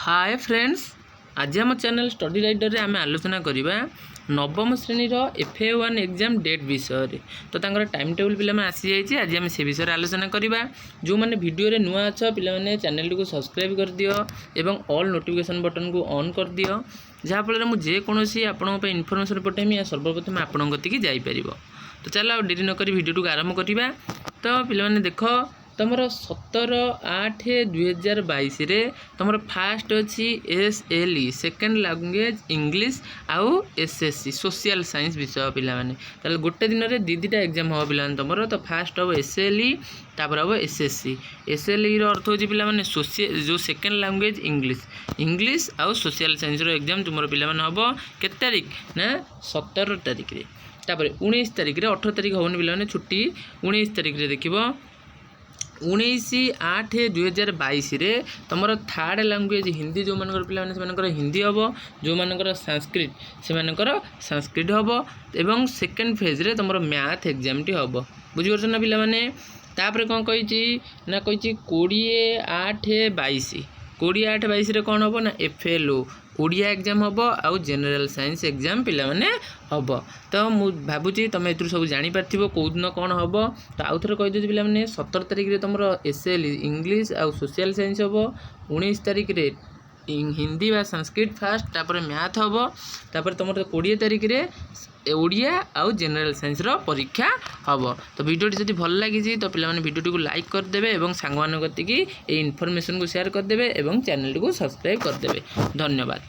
Hi friends, आज आम channel study rider रे आम आलोचना करवा नवम श्रेणी FA-1 एग्जाम डेट विषय। तो तांकर टाइम टेबल पिला आसी जाइए। आज आम से विषय आलोचना करवा। जो मैंने वीडियो रे नुआ अच्छा पिलाने चैनल को सब्सक्राइब कर दियो एवं ऑल नोटिफिकेशन बटन को ऑन कर दियो, जहाँफल मुझे जेकोसी आपण इनफॉरमेशन पठेमी सर्वप्रथम आपण गति जापर। तो चलो डेरी नक वीडियो को आरंभ करवा। तो पिलाने देख तुम 17/8/2022 तुम फास्ट अच्छी SLE सेकेंड लैंग्वेज इंग्लिश आउ SSC सोशल साइंस विषय पे गोटे दिन में दीटा एग्जाम हम पे तुम। तो फास्ट हम SLE तापर हम SSC। SLE अर्थ हो पे जो सेकेंड लैंग्वेज इंग्लिश आउ सोशल साइंस एग्जाम तुम पे हम के तारीख ना 17 तारीख रे। तापर 19 तारीख रे 18 तारीख होनी पे छुट्टी। 19 तारीख रे देखिए 19/8/2022 तुम थर्ड लैंग्वेज हिंदी जो मान पे हिंदी हम, जो मान संस्कृत से संस्कृत हम एवं सेकेंड फेज रे तुम मैथ एग्जाम टी हम। बुझीपार ना पिलाने। तापर कौन कही ना कही 20/8/22 20/8/22 कौन हम ना FA ओडिया एग्जाम हम आउ जनरल साइंस एग्जाम पिला माने हम। तो मु भावुची तुम ए सब जापर कौ दिन कौन हम। तो आउ थे कहीदे पे 17 तारीख रे तुम SLE इंग्लिश आउ सोशल साइंस हम। 19 तारीख रे हिंदी व संस्कृत फास्ट तापर मैथ हम। तापर तुम 20 तारीख रे ओडिया आउ जनरल साइंस परीक्षा हम। तो वीडियो जब भल लगी तो पे वीडियो को लाइक करदे और सांग गति इनफॉरमेशन को शेयर करदे और चैनल को सब्सक्राइब करदे। धन्यवाद।